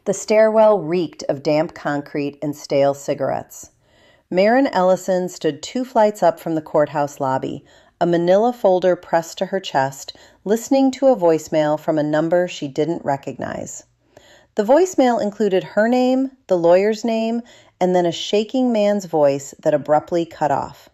The stairwell reeked of damp concrete and stale cigarettes. Marin Ellison stood 2 flights up from the courthouse lobby, a manila folder pressed to her chest, listening to a voicemail from a number she didn't recognize. The voicemail included her name, the lawyer's name, and then a shaking man's voice that abruptly cut off.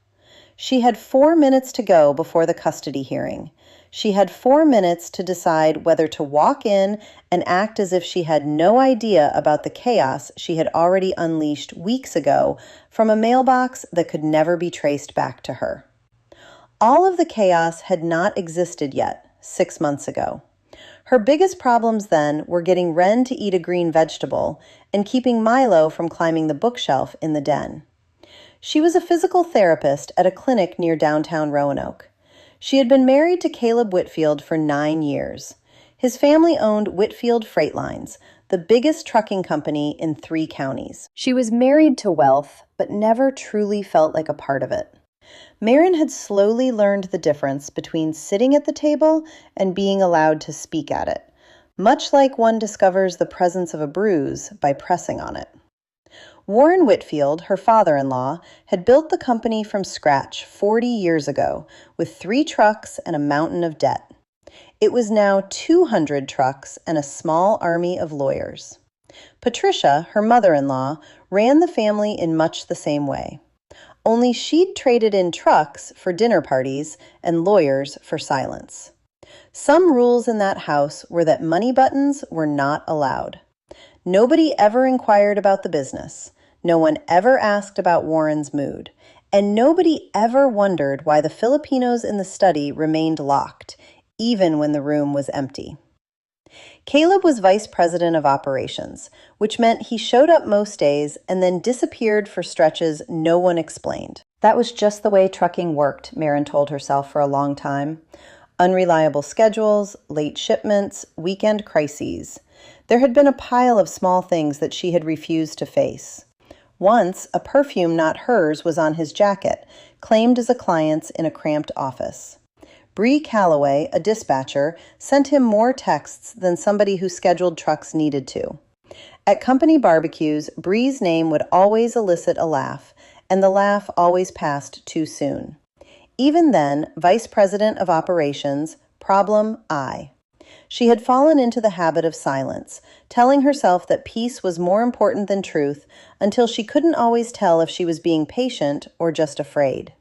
She had 4 minutes to go before the custody hearing. She had 4 minutes to decide whether to walk in and act as if she had no idea about the chaos she had already unleashed weeks ago from a mailbox that could never be traced back to her. All of the chaos had not existed yet, 6 months ago. Her biggest problems then were getting Ren to eat a green vegetable and keeping Milo from climbing the bookshelf in the den. She was a physical therapist at a clinic near downtown Roanoke. She had been married to Caleb Whitfield for 9 years. His family owned Whitfield Freight Lines, the biggest trucking company in 3 counties. She was married to wealth, but never truly felt like a part of it. Marin had slowly learned the difference between sitting at the table and being allowed to speak at it, much like one discovers the presence of a bruise by pressing on it. Warren Whitfield, her father-in-law, had built the company from scratch 40 years ago with 3 trucks and a mountain of debt. It was now 200 trucks and a small army of lawyers. Patricia, her mother-in-law, ran the family in much the same way. Only she'd traded in trucks for dinner parties and lawyers for silence. Some rules in that house were that money buttons were not allowed. Nobody ever inquired about the business. No one ever asked about Warren's mood. And nobody ever wondered why the Filipinos in the study remained locked, even when the room was empty. Caleb was vice president of operations, which meant he showed up most days and then disappeared for stretches no one explained. That was just the way trucking worked, Marin told herself for a long time. Unreliable schedules, late shipments, weekend crises. There had been a pile of small things that she had refused to face. Once, a perfume not hers was on his jacket, claimed as a client's in a cramped office. Bree Calloway, a dispatcher, sent him more texts than somebody who scheduled trucks needed to. At company barbecues, Bree's name would always elicit a laugh, and the laugh always passed too soon. Even then, vice president of operations, problem I. She had fallen into the habit of silence, telling herself that peace was more important than truth until she couldn't always tell if she was being patient or just afraid.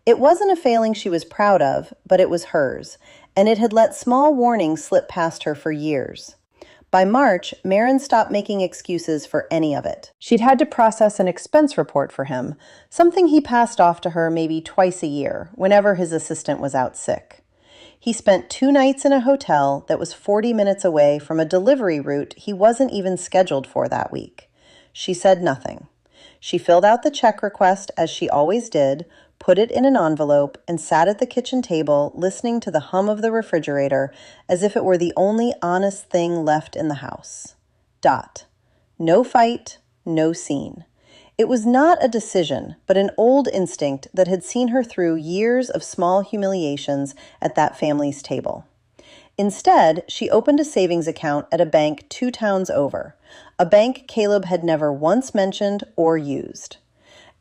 It wasn't a failing she was proud of, but it was hers, and it had let small warnings slip past her for years. By March, Marin stopped making excuses for any of it. She'd had to process an expense report for him, something he passed off to her maybe twice a year, whenever his assistant was out sick. He spent 2 nights in a hotel that was 40 minutes away from a delivery route he wasn't even scheduled for that week. She said nothing. She filled out the check request as she always did, put it in an envelope, and sat at the kitchen table listening to the hum of the refrigerator as if it were the only honest thing left in the house. No fight, no scene. It was not a decision, but an old instinct that had seen her through years of small humiliations at that family's table. Instead, she opened a savings account at a bank 2 towns over, a bank Caleb had never once mentioned or used.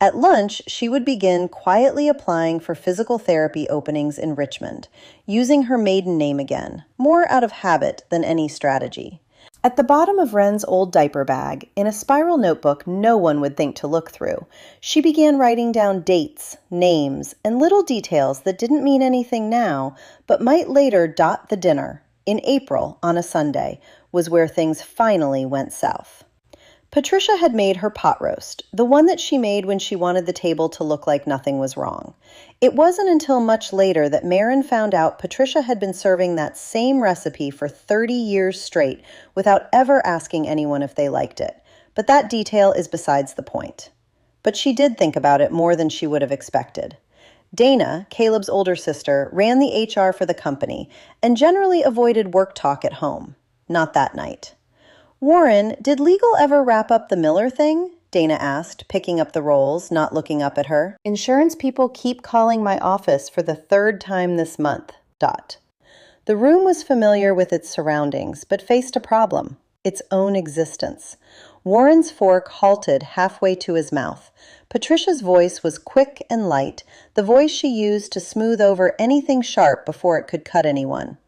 At lunch, she would begin quietly applying for physical therapy openings in Richmond, using her maiden name again, more out of habit than any strategy. At the bottom of Ren's old diaper bag, in a spiral notebook no one would think to look through, she began writing down dates, names, and little details that didn't mean anything now, but might later dot the dinner. In April, on a Sunday, was where things finally went south. Patricia had made her pot roast, the one that she made when she wanted the table to look like nothing was wrong. It wasn't until much later that Marin found out Patricia had been serving that same recipe for 30 years straight without ever asking anyone if they liked it. But that detail is besides the point. But she did think about it more than she would have expected. Dana, Caleb's older sister, ran the HR for the company and generally avoided work talk at home. Not that night. Warren, did legal ever wrap up the Miller thing? Dana asked, picking up the rolls, not looking up at her. Insurance people keep calling my office for the 3rd time this month. The room was familiar with its surroundings, but faced a problem. its own existence. Warren's fork halted halfway to his mouth. Patricia's voice was quick and light, the voice she used to smooth over anything sharp before it could cut anyone.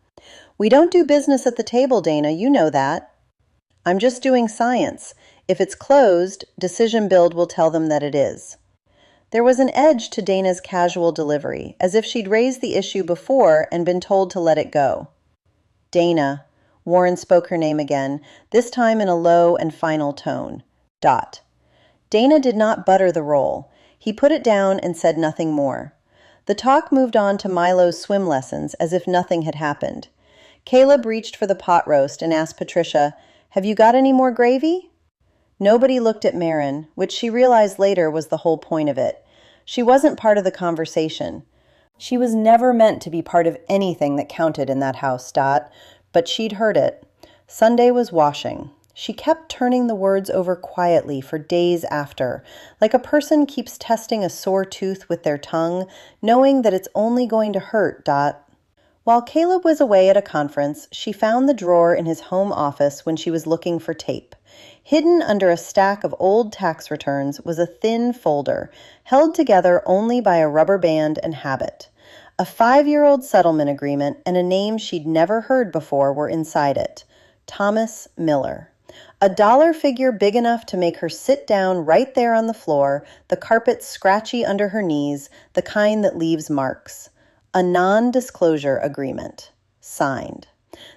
"We don't do business at the table, Dana, you know that." "I'm just doing science. If it's closed, Decision Build will tell them that it is." There was an edge to Dana's casual delivery, as if she'd raised the issue before and been told to let it go. "Dana." Warren spoke her name again, this time in a low and final tone. Dot. Dana did not butter the roll. He put it down and said nothing more. The talk moved on to Milo's swim lessons as if nothing had happened. Caleb reached for the pot roast and asked Patricia, "Have you got any more gravy?" Nobody looked at Marin, which she realized later was the whole point of it. She wasn't part of the conversation. She was never meant to be part of anything that counted in that house, Dot, but she'd heard it. Sunday was washing. She kept turning the words over quietly for days after, like a person keeps testing a sore tooth with their tongue, knowing that it's only going to hurt, Dot. While Caleb was away at a conference, she found the drawer in his home office when she was looking for tape. Hidden under a stack of old tax returns was a thin folder, held together only by a rubber band and habit. A 5-year-old settlement agreement and a name she'd never heard before were inside it. Thomas Miller. A dollar figure big enough to make her sit down right there on the floor, the carpet scratchy under her knees, the kind that leaves marks. A non-disclosure agreement. Signed.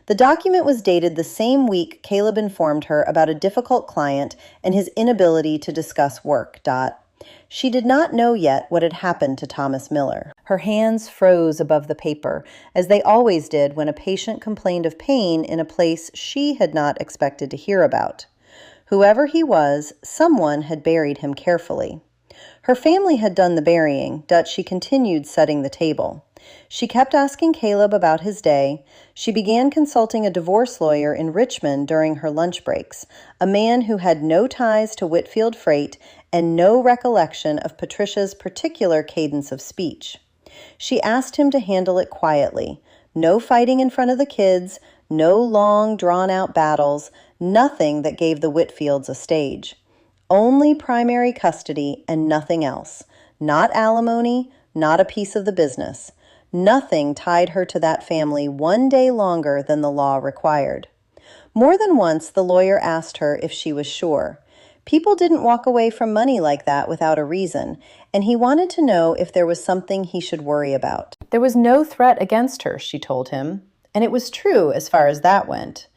The document was dated the same week Caleb informed her about a difficult client and his inability to discuss work. She did not know yet what had happened to Thomas Miller. Her hands froze above the paper, as they always did when a patient complained of pain in a place she had not expected to hear about. Whoever he was, someone had buried him carefully. Her family had done the burying, but she continued setting the table. She kept asking Caleb about his day. She began consulting a divorce lawyer in Richmond during her lunch breaks, a man who had no ties to Whitfield Freight and no recollection of Patricia's particular cadence of speech. She asked him to handle it quietly. No fighting in front of the kids, no long, drawn-out battles, nothing that gave the Whitfields a stage. Only primary custody and nothing else. Not alimony, not a piece of the business. Nothing tied her to that family one day longer than the law required. More than once, the lawyer asked her if she was sure. People didn't walk away from money like that without a reason, and he wanted to know if there was something he should worry about. There was no threat against her, she told him, and it was true as far as that went.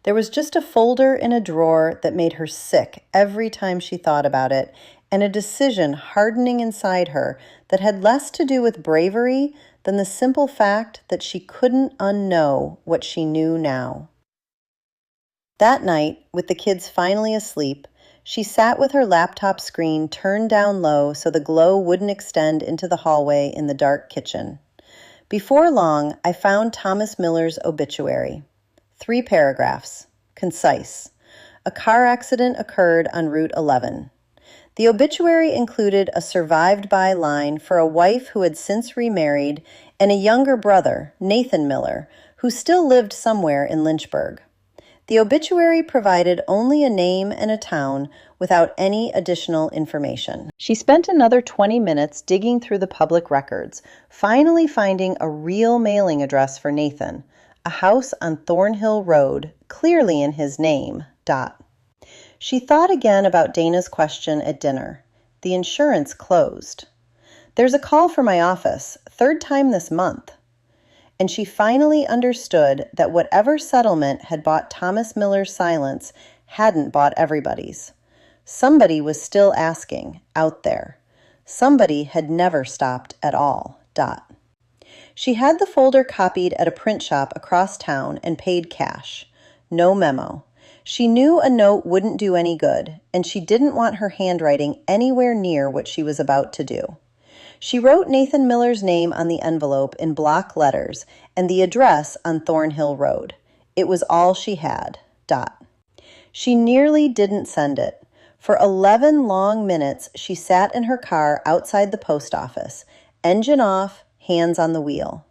There was just a folder in a drawer that made her sick every time she thought about it, and a decision hardening inside her that had less to do with bravery than the simple fact that she couldn't unknow what she knew now. That night, with the kids finally asleep, she sat with her laptop screen turned down low so the glow wouldn't extend into the hallway in the dark kitchen. Before long, I found Thomas Miller's obituary. 3 paragraphs. Concise. A car accident occurred on Route 11. The obituary included a survived by line for a wife who had since remarried and a younger brother, Nathan Miller, who still lived somewhere in Lynchburg. The obituary provided only a name and a town without any additional information. She spent another 20 minutes digging through the public records, finally finding a real mailing address for Nathan, a house on Thornhill Road, clearly in his name. She thought again about Dana's question at dinner. The insurance closed. "There's a call for my office, 3rd time this month." And she finally understood that whatever settlement had bought Thomas Miller's silence hadn't bought everybody's. Somebody was still asking, out there. Somebody had never stopped at all. She had the folder copied at a print shop across town and paid cash. No memo. She knew a note wouldn't do any good, and she didn't want her handwriting anywhere near what she was about to do. She wrote Nathan Miller's name on the envelope in block letters and the address on Thornhill Road. It was all she had. She nearly didn't send it. For 11 long minutes, she sat in her car outside the post office, engine off, hands on the wheel.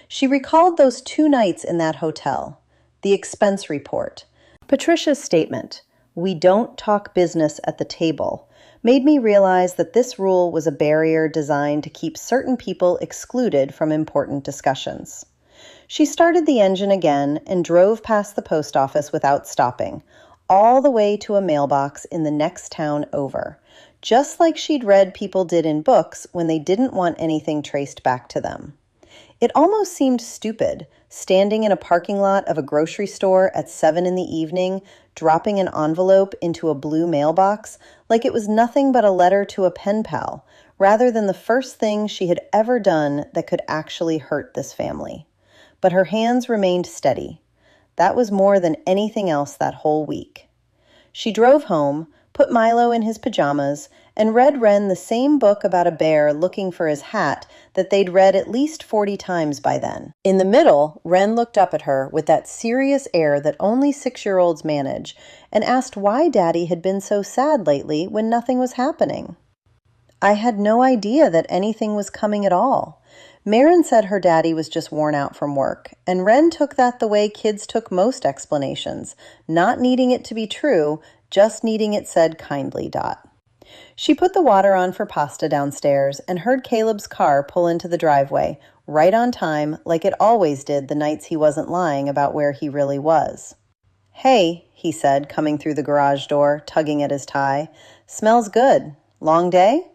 She recalled those 2 nights in that hotel, the expense report, Patricia's statement, "We don't talk business at the table," made me realize that this rule was a barrier designed to keep certain people excluded from important discussions. She started the engine again and drove past the post office without stopping, all the way to a mailbox in the next town over, just like she'd read people did in books when they didn't want anything traced back to them. It almost seemed stupid, standing in a parking lot of a grocery store at 7 in the evening, dropping an envelope into a blue mailbox like it was nothing but a letter to a pen pal, rather than the first thing she had ever done that could actually hurt this family. But her hands remained steady. That was more than anything else that whole week. She drove home, put Milo in his pajamas, and read Wren the same book about a bear looking for his hat that they'd read at least 40 times by then. In the middle, Wren looked up at her with that serious air that only 6-year-olds manage and asked why Daddy had been so sad lately when nothing was happening. I had no idea that anything was coming at all. Marin said her daddy was just worn out from work, and Wren took that the way kids took most explanations, not needing it to be true, just needing it said kindly. She put the water on for pasta downstairs and heard Caleb's car pull into the driveway, right on time, like it always did the nights he wasn't lying about where he really was. "Hey," he said, coming through the garage door, tugging at his tie. "Smells good. Long day?"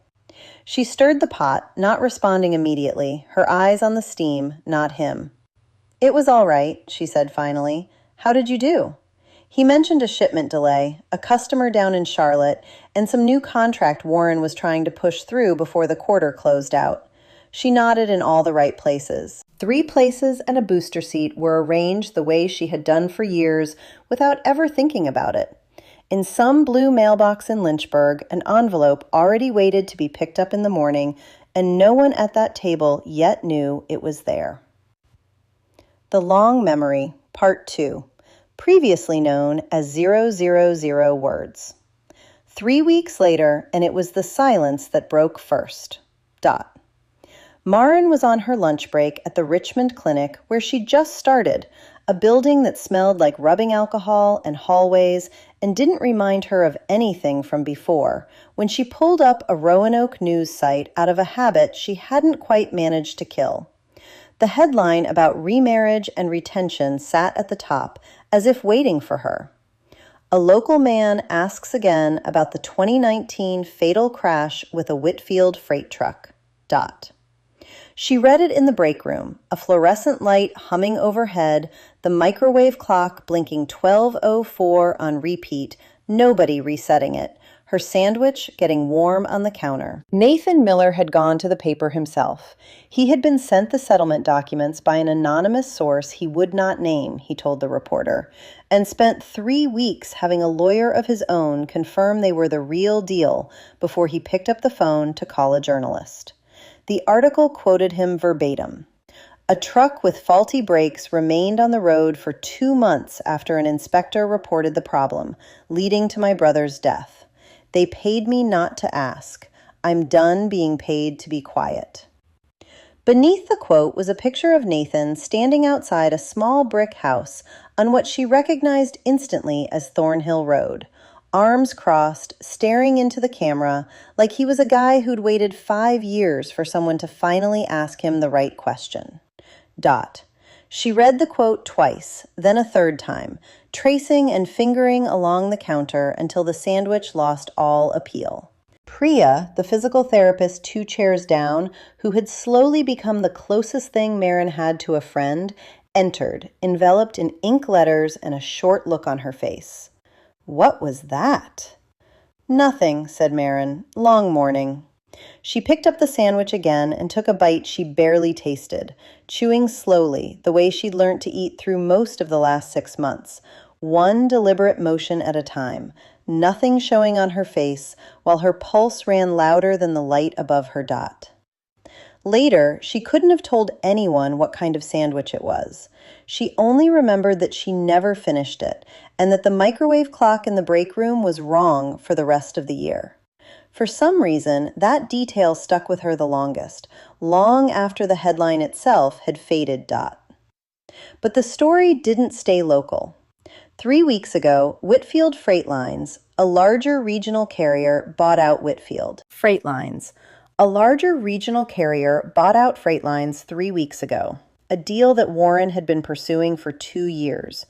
She stirred the pot, not responding immediately, her eyes on the steam, not him. "It was all right," she said finally. "How did you do?" He mentioned a shipment delay, a customer down in Charlotte, and some new contract Warren was trying to push through before the quarter closed out. She nodded in all the right places. 3 places and a booster seat were arranged the way she had done for years without ever thinking about it. In some blue mailbox in Lynchburg, an envelope already waited to be picked up in the morning, and no one at that table yet knew it was there. The Long Memory, Part 2, previously known as 000 words. 3 weeks later, and it was the silence that broke first. Marin was on her lunch break at the Richmond Clinic where she'd just started, a building that smelled like rubbing alcohol and hallways and didn't remind her of anything from before, when she pulled up a Roanoke news site out of a habit she hadn't quite managed to kill. The headline about remarriage and retention sat at the top, as if waiting for her. A local man asks again about the 2019 fatal crash with a Whitfield freight truck. She read it in the break room, a fluorescent light humming overhead, the microwave clock blinking 12:04 on repeat, nobody resetting it, her sandwich getting warm on the counter. Nathan Miller had gone to the paper himself. He had been sent the settlement documents by an anonymous source he would not name, he told the reporter, and spent 3 weeks having a lawyer of his own confirm they were the real deal before he picked up the phone to call a journalist. The article quoted him verbatim. "A truck with faulty brakes remained on the road for 2 months after an inspector reported the problem, leading to my brother's death. They paid me not to ask. I'm done being paid to be quiet." Beneath the quote was a picture of Nathan standing outside a small brick house on what she recognized instantly as Thornhill Road, arms crossed, staring into the camera like he was a guy who'd waited 5 years for someone to finally ask him the right question. She read the quote twice, then a third time, tracing and fingering along the counter until the sandwich lost all appeal. Priya, the physical therapist 2 chairs down, who had slowly become the closest thing Marin had to a friend, entered, enveloped in ink letters and a short look on her face. "What was that?" "Nothing," said Marin. "Long morning." She picked up the sandwich again and took a bite she barely tasted, chewing slowly, the way she'd learnt to eat through most of the last 6 months, one deliberate motion at a time, nothing showing on her face, while her pulse ran louder than the light above her dot. Later, she couldn't have told anyone what kind of sandwich it was. She only remembered that she never finished it, and that the microwave clock in the break room was wrong for the rest of the year. For some reason, that detail stuck with her the longest, long after the headline itself had faded. But the story didn't stay local. 3 weeks ago, Whitfield Freight Lines, a larger regional carrier, bought out Whitfield. Freight Lines. A larger regional carrier bought out Freight Lines 3 weeks ago, a deal that Warren had been pursuing for 2 years.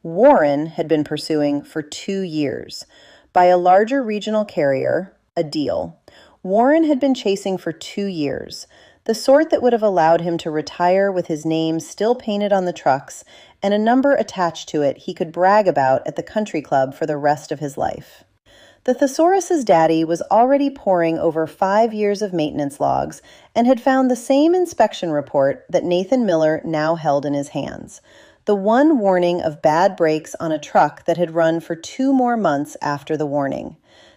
Warren had been pursuing for 2 years. By a larger regional carrier, a deal, Warren had been chasing for 2 years, the sort that would have allowed him to retire with his name still painted on the trucks and a number attached to it he could brag about at the country club for the rest of his life. The thesaurus's daddy was already poring over 5 years of maintenance logs and had found the same inspection report that Nathan Miller now held in his hands, the one warning of bad brakes on a truck that had run for 2 more months after the warning.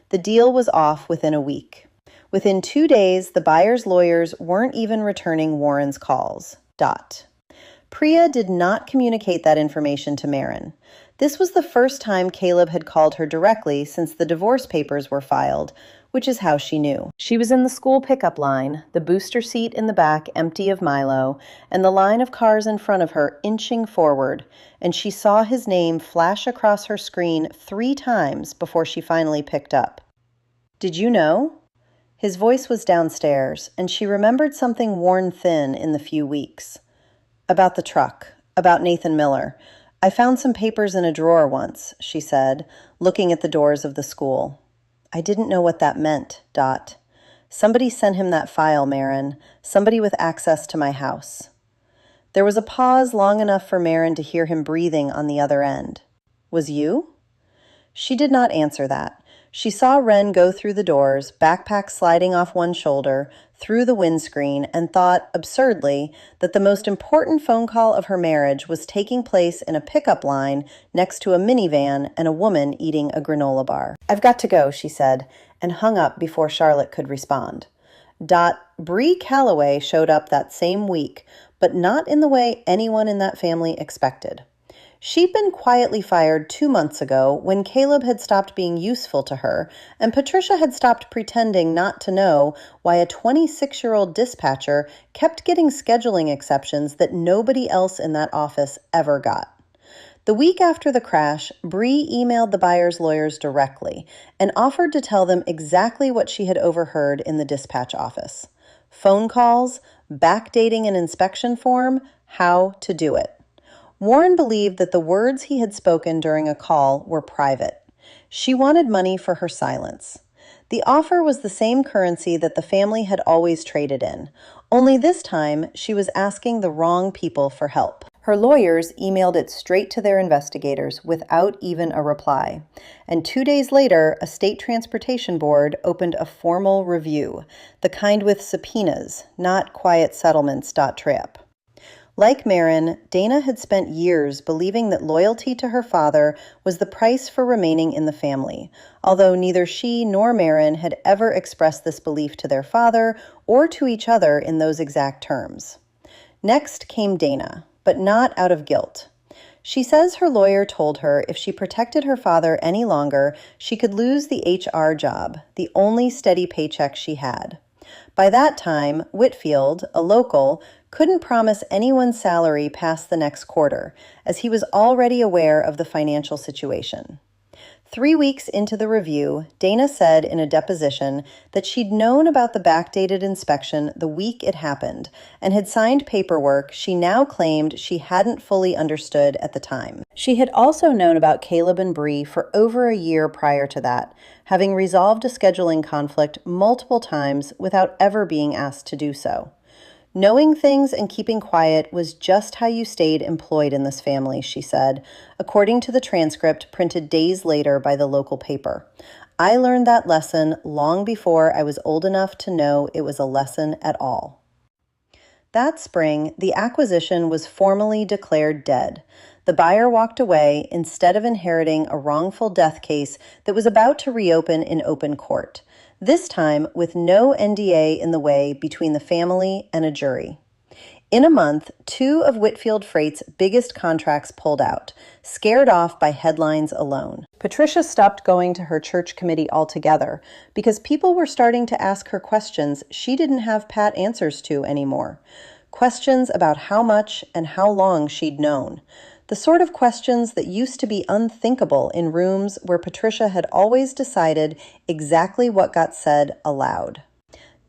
The deal was off within a week. Within 2 days, the buyer's lawyers weren't even returning Warren's calls. Priya did not communicate that information to Marin. This was the first time Caleb had called her directly since the divorce papers were filed, which is how she knew. She was in the school pickup line, the booster seat in the back empty of Milo, and the line of cars in front of her inching forward, and she saw his name flash across her screen 3 times before she finally picked up. "Did you know?" His voice was downstairs, and she remembered something worn thin in the few weeks. "About the truck, about Nathan Miller. I found some papers in a drawer once," she said, looking at the doors of the school. "I didn't know what that meant, Somebody sent him that file, Marin. Somebody with access to my house." There was a pause long enough for Marin to hear him breathing on the other end. "Was you?" She did not answer that. She saw Wren go through the doors, backpack sliding off one shoulder, through the windscreen, and thought, absurdly, that the most important phone call of her marriage was taking place in a pickup line next to a minivan and a woman eating a granola bar. "I've got to go," she said, and hung up before Charlotte could respond. Bree Calloway showed up that same week, but not in the way anyone in that family expected. She'd been quietly fired 2 months ago when Caleb had stopped being useful to her, and Patricia had stopped pretending not to know why a 26-year-old dispatcher kept getting scheduling exceptions that nobody else in that office ever got. The week after the crash, Bree emailed the buyer's lawyers directly and offered to tell them exactly what she had overheard in the dispatch office. Phone calls, backdating an inspection form, how to do it. Warren believed that the words he had spoken during a call were private. She wanted money for her silence. The offer was the same currency that the family had always traded in, only this time she was asking the wrong people for help. Her lawyers emailed it straight to their investigators without even a reply, and 2 days later, a state transportation board opened a formal review, the kind with subpoenas, not quiet settlements.trip. Like Marin, Dana had spent years believing that loyalty to her father was the price for remaining in the family, although neither she nor Marin had ever expressed this belief to their father or to each other in those exact terms. Next came Dana, but not out of guilt. She says her lawyer told her if she protected her father any longer, she could lose the HR job, the only steady paycheck she had. By that time, Whitfield, a local, couldn't promise anyone's salary past the next quarter, as he was already aware of the financial situation. 3 weeks into the review, Dana said in a deposition that she'd known about the backdated inspection the week it happened and had signed paperwork she now claimed she hadn't fully understood at the time. She had also known about Caleb and Bree for over a year prior to that, having resolved a scheduling conflict multiple times without ever being asked to do so. Knowing things and keeping quiet was just how you stayed employed in this family, she said, according to the transcript printed days later by the local paper. I learned that lesson long before I was old enough to know it was a lesson at all. That spring, the acquisition was formally declared dead. The buyer walked away instead of inheriting a wrongful death case that was about to reopen in open court, this time with no NDA in the way between the family and a jury. In a month, 2 of Whitfield Freight's biggest contracts pulled out, scared off by headlines alone. Patricia stopped going to her church committee altogether because people were starting to ask her questions she didn't have pat answers to anymore. Questions about how much and how long she'd known. The sort of questions that used to be unthinkable in rooms where Patricia had always decided exactly what got said aloud.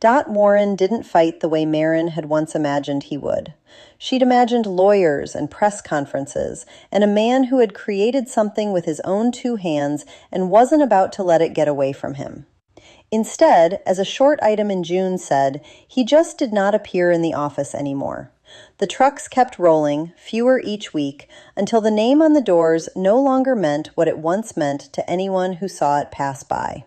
Dot Warren didn't fight the way Marin had once imagined he would. She'd imagined lawyers and press conferences, and a man who had created something with his own two hands and wasn't about to let it get away from him. Instead, as a short item in June said, he just did not appear in the office anymore. The trucks kept rolling, fewer each week, until the name on the doors no longer meant what it once meant to anyone who saw it pass by.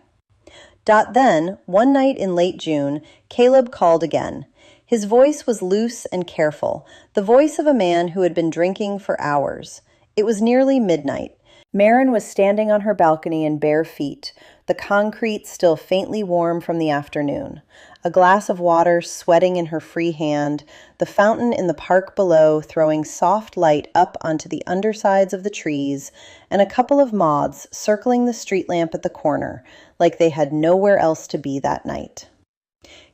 Then, one night in late June, Caleb called again. His voice was loose and careful, the voice of a man who had been drinking for hours. It was nearly midnight. Marin was standing on her balcony in bare feet, the concrete still faintly warm from the afternoon, a glass of water sweating in her free hand, the fountain in the park below throwing soft light up onto the undersides of the trees, and a couple of moths circling the street lamp at the corner, like they had nowhere else to be that night.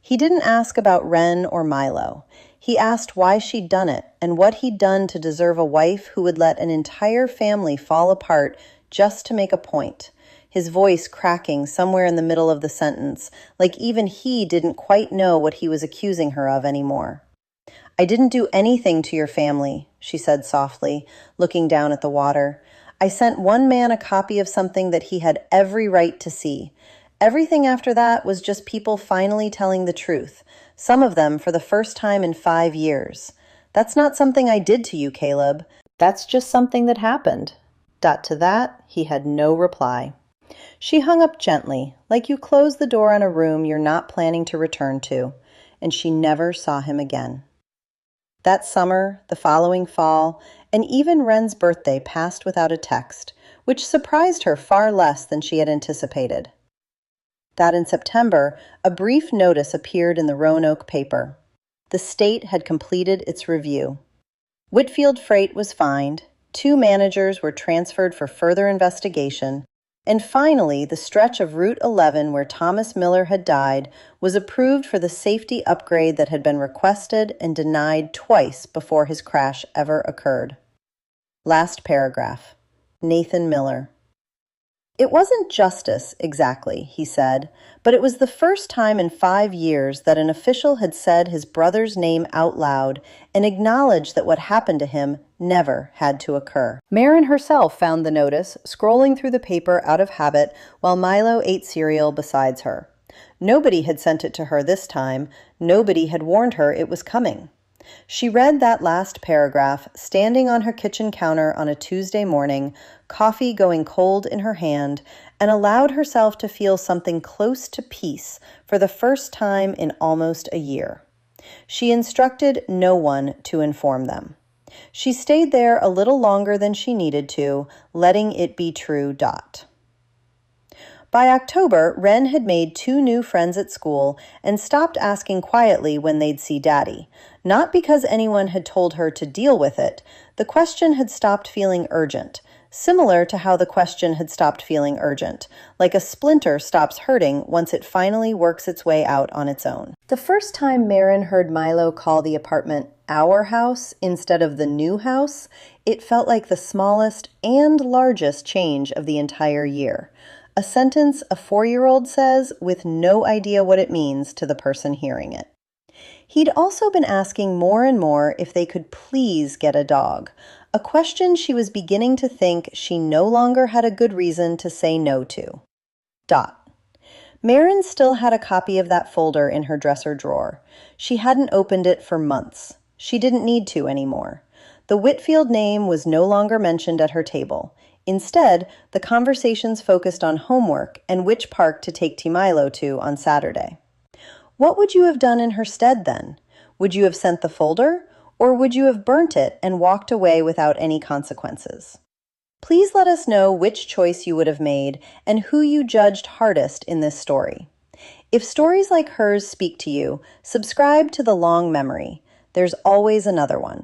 He didn't ask about Wren or Milo. He asked why she'd done it and what he'd done to deserve a wife who would let an entire family fall apart just to make a point, his voice cracking somewhere in the middle of the sentence, like even he didn't quite know what he was accusing her of anymore. "I didn't do anything to your family," she said softly, looking down at the water. "I sent one man a copy of something that he had every right to see. Everything after that was just people finally telling the truth, some of them for the first time in 5 years. That's not something I did to you, Caleb. That's just something that happened." To that, he had no reply. She hung up gently, like you close the door on a room you're not planning to return to, and she never saw him again. That summer, the following fall, and even Wren's birthday passed without a text, which surprised her far less than she had anticipated. That in September, a brief notice appeared in the Roanoke paper. The state had completed its review. Whitfield Freight was fined, 2 managers were transferred for further investigation, and finally the stretch of Route 11 where Thomas Miller had died was approved for the safety upgrade that had been requested and denied twice before his crash ever occurred. Last paragraph. Nathan Miller. "It wasn't justice, exactly," he said, but it was the first time in 5 years that an official had said his brother's name out loud and acknowledged that what happened to him never had to occur. Marin herself found the notice, scrolling through the paper out of habit while Milo ate cereal beside her. Nobody had sent it to her this time. Nobody had warned her it was coming. She read that last paragraph, standing on her kitchen counter on a Tuesday morning, coffee going cold in her hand, and allowed herself to feel something close to peace for the first time in almost a year. She instructed no one to inform them. She stayed there a little longer than she needed to, letting it be true. By October, Wren had made 2 new friends at school and stopped asking quietly when they'd see Daddy. Not because anyone had told her to deal with it. The question had stopped feeling urgent, similar to how the question had stopped feeling urgent, like a splinter stops hurting once it finally works its way out on its own. The first time Marin heard Milo call the apartment "our house" instead of "the new house," it felt like the smallest and largest change of the entire year. A sentence a 4-year-old says with no idea what it means to the person hearing it. He'd also been asking more and more if they could please get a dog, a question she was beginning to think she no longer had a good reason to say no to. Marin still had a copy of that folder in her dresser drawer. She hadn't opened it for months. She didn't need to anymore. The Whitfield name was no longer mentioned at her table. Instead, the conversations focused on homework and which park to take Milo to on Saturday. What would you have done in her stead then? Would you have sent the folder, or would you have burnt it and walked away without any consequences? Please let us know which choice you would have made and who you judged hardest in this story. If stories like hers speak to you, subscribe to The Long Memory. There's always another one.